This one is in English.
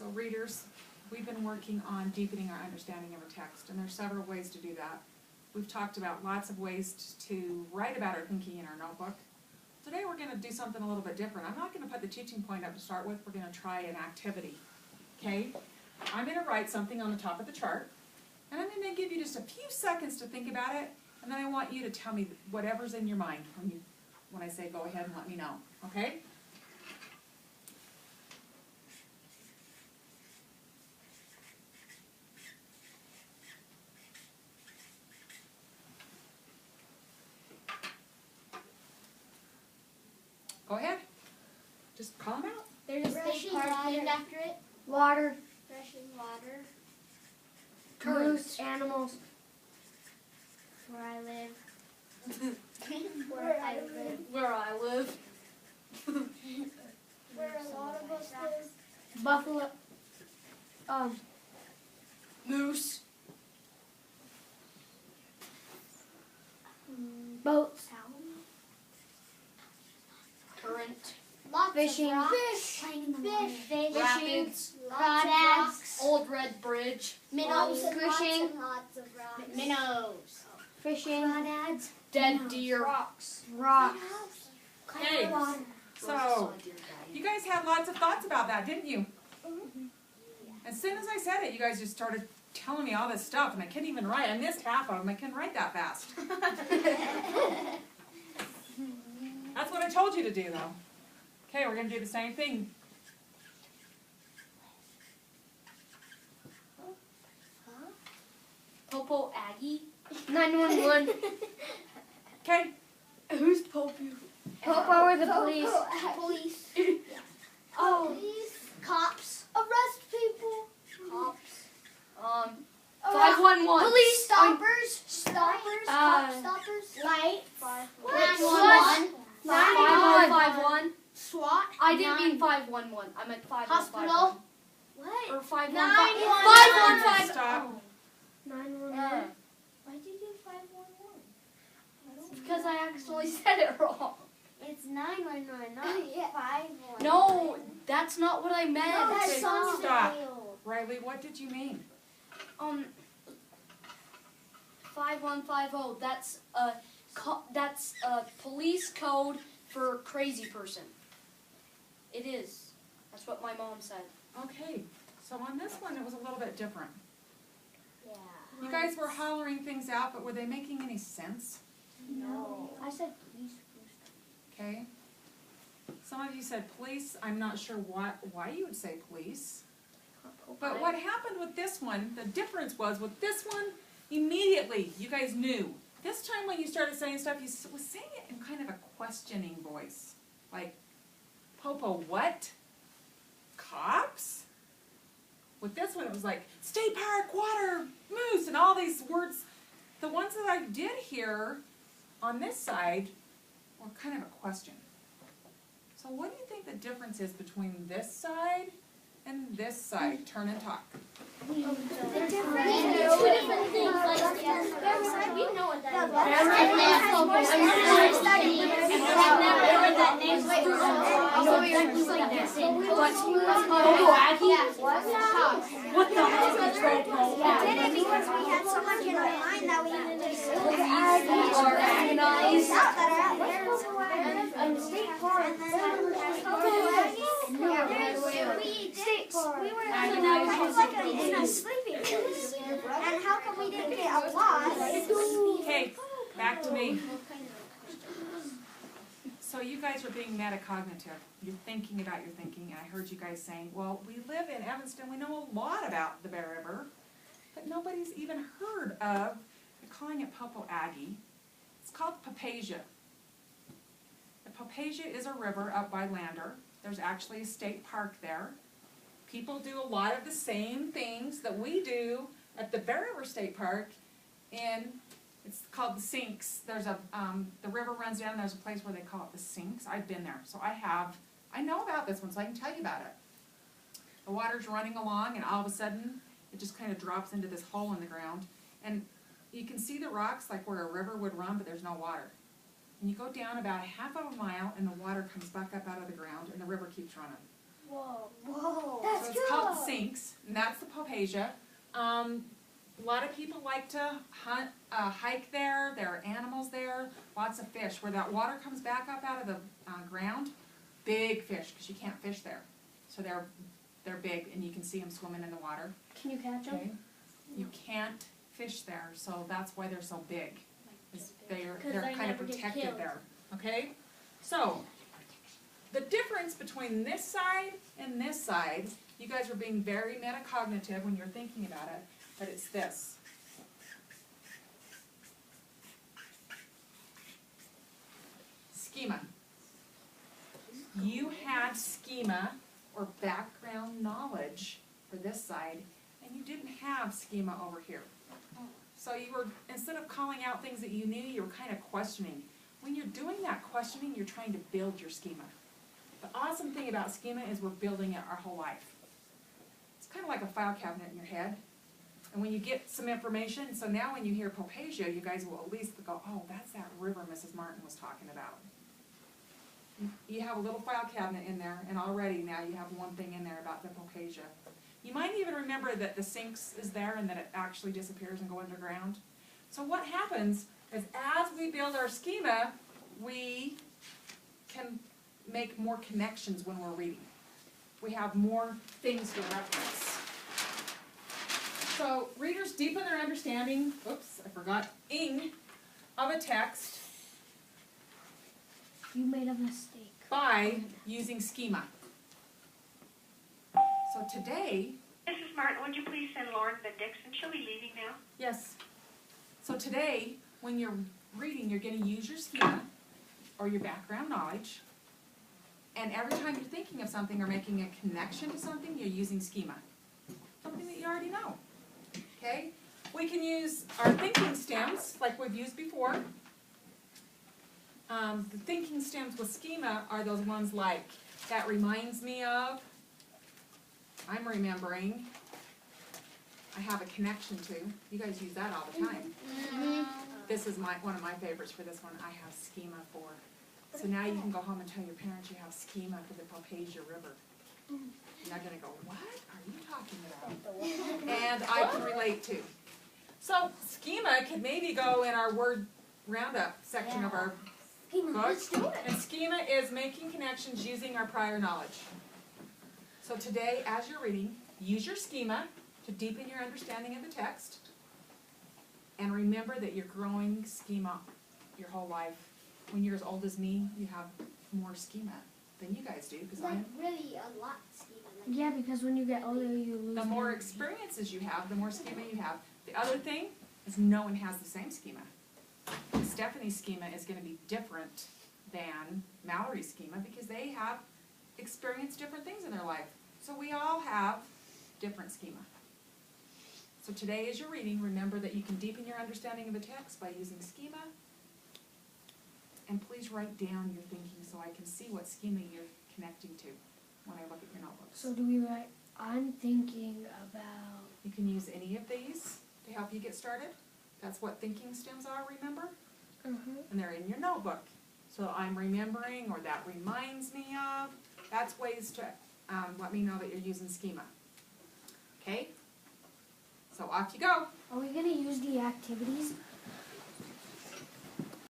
So readers, we've been working on deepening our understanding of a text, and there's several ways to do that. We've talked about lots of ways to write about our thinking in our notebook. Today we're going to do something a little bit different. I'm not going to put the teaching point up to start with. We're going to try an activity. Okay? I'm going to write something on the top of the chart, and I'm going to give you just a few seconds to think about it, and then I want you to tell me whatever's in your mind when I say go ahead and let me know. Okay? Go ahead. Just call them out. There's a state park named after it. Water. Rushing water. Currents. Animals. Where I live. Where I live. Where I live. Where a lot of us live. Buffalo. Moose. Boats. Current. Lots Fishing. of rocks. Fish. Playing in the water. Fishing. Rapids. Crawdads. Old Red Bridge. Minnows. Fishing. Lots of rocks. Minnows. Fishing. Crawdads. Dead deer. Rocks. Okay. So, you guys had lots of thoughts about that, didn't you? As soon as I said it, you guys just started telling me all this stuff, and I couldn't even write. I missed half of them. I couldn't write that fast. That's what I told you to do, though. Okay, we're going to do the same thing. Popo Aggie. 911. Okay. Who's Popo? Popo or the police. Police. Oh. Police. Cops. Arrest people. Cops. 511. Police stoppers. Stoppers. Cop stoppers. Light. 911. 5051. SWAT. I didn't mean 511. I meant 5151. Hospital. What? Or 515. 911. 515. Stop. 911. Why did you do 511? Because I actually said it wrong. It's 911, not 511. No, that's not what I meant. No, that Okay, song stop. failed. Riley, what did you mean? 5150. That's a police code for crazy person. It is. That's what my mom said. Okay, so on this one, it was a little bit different. Yeah. You guys were hollering things out, but were they making any sense? No. I said police. Okay. Some of you said police. I'm not sure why you would say police. But what happened with this one, the difference was with this one, immediately you guys knew. This time when you started saying stuff, you was saying it in kind of a questioning voice. Like, Popo, what? Cops? With this one, it was like, state park, water, moose, and all these words. The ones that I did hear on this side were kind of a question. So what do you think the difference is between this side and this side? Turn and talk. The difference is two different things. Like, we know what that What the heck is Popo? We did it because we had so much in our mind that we needed to say Or agonize. and state park. And then we were in a sleeping place. And how come we didn't get applause? Okay, back to me. So you guys are being metacognitive. You're thinking about your thinking, and I heard you guys saying, well, we live in Evanston, we know a lot about the Bear River, but nobody's even heard of, they're calling it Popo Aggie. It's called Papasia. The Papasia is a river up by Lander. There's actually a state park there. People do a lot of the same things that we do at the Bear River State Park, and it's called the Sinks. There's a the river runs down. There's a place where they call it the Sinks. I've been there, so I know about this one, so I can tell you about it. The water's running along, and all of a sudden, it just kind of drops into this hole in the ground, and you can see the rocks like where a river would run, but there's no water. And you go down about half of a mile, and the water comes back up out of the ground, and the river keeps running. Whoa. Whoa. So That's it's called cool. sinks, and that's the Popasia. A lot of people like to hunt, hike there. There are animals there, lots of fish. Where that water comes back up out of the ground, big fish, because you can't fish there. So they're big, and you can see them swimming in the water. Can you catch them? Okay? You can't fish there, so that's why they're so big. They're they kind of never get protected killed. there. Okay? So, the difference between this side and this side, you guys are being very metacognitive when you're thinking about it, but it's this. Schema. You had schema or background knowledge for this side, and you didn't have schema over here. So you were, instead of calling out things that you knew, you were kind of questioning. When you're doing that questioning, you're trying to build your schema. The awesome thing about schema is we're building it our whole life. It's kind of like a file cabinet in your head. And when you get some information, so now when you hear Popasia, you guys will at least go, oh, that's that river Mrs. Martin was talking about. You have a little file cabinet in there, and already now you have one thing in there about the Popasia. You might even remember that the sinks is there and that it actually disappears and go underground. So what happens is as we build our schema, we can make more connections when we're reading. We have more things to reference. So readers deepen their understanding, oops, I forgot, of a text You made a mistake. by using schema. So today, Mrs. Martin, would you please send Lauren the Dixon? She'll be leaving now. yes. So today, when you're reading, you're going to use your schema or your background knowledge. And every time you're thinking of something or making a connection to something, you're using schema. Something that you already know. Okay? We can use our thinking stems like we've used before. The thinking stems with schema are those ones like, that reminds me of, I'm remembering, I have a connection to. You guys use that all the time. This is one of my favorites for this one, I have schema for. So now you can go home and tell your parents you have schema for the Popasia River. And they're going to go, what are you talking about? And I can relate to. So schema could maybe go in our word roundup section of our book. Let's do it. And schema is making connections using our prior knowledge. So today, as you're reading, use your schema to deepen your understanding of the text. And remember that you're growing schema your whole life. When you're as old as me, you have more schema than you guys do. Because Like really a lot, Stephen. Like, Yeah, because when you get older, you lose. the more memory. experiences you have, the more schema you have. The other thing is no one has the same schema. Stephanie's schema is going to be different than Mallory's schema because they have experienced different things in their life. So we all have different schema. So today as you're reading, remember that you can deepen your understanding of a text by using schema. And please write down your thinking so I can see what schema you're connecting to when I look at your notebooks. So do we write, I'm thinking about. You can use any of these to help you get started. That's what thinking stems are, remember? And they're in your notebook. So I'm remembering, or that reminds me of. That's ways to let me know that you're using schema. Okay? So off you go. Are we going to use the activities?